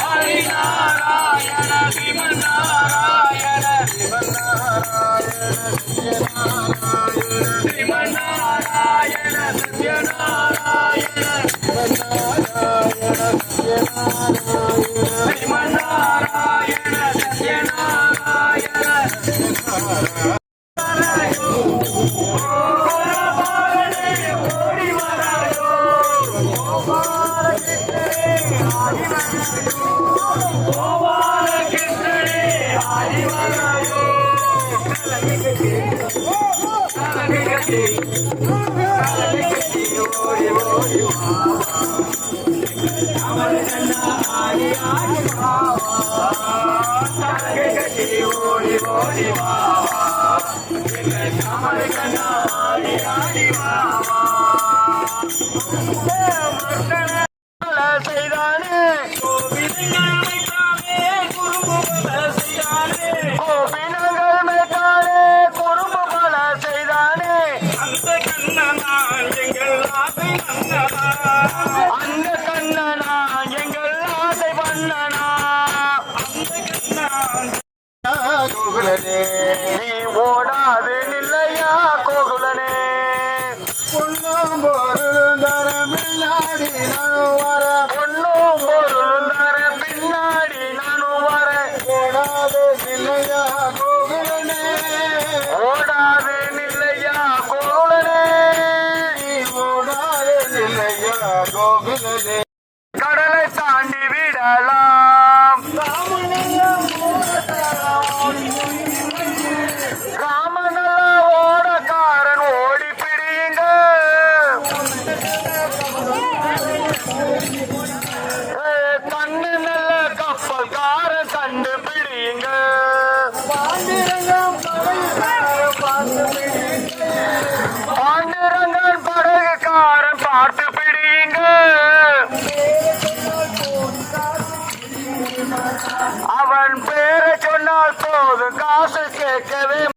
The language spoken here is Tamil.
ஆதிநாராயண ஸ்ரீமன்னாராயண ஸ்ரீமன்னாராயண சத்யநாராயண ஸ்ரீமன்னாராயண சத்யநாராயண செய்தானே கோபினங்கள் மேற்கானே குறும்பு பல செய்தானே அந்த கண்ணனா எங்கள் ஆசை பண்ணனா கோகுலனே நீ ஓடாது நில்லையா கோகுலனே பொண்ணும் பொருள் தர பின்னாடி நானும் வர பொண்ணும் பொருள் தர பின்னாடி நானும் வர ஓடாது நில்லையா கோகுலனே ஓடாது நில்லையா கோகுலனே ஓடாது நில்லையா கோகுலனே கடலை தாண்டி விடலாம்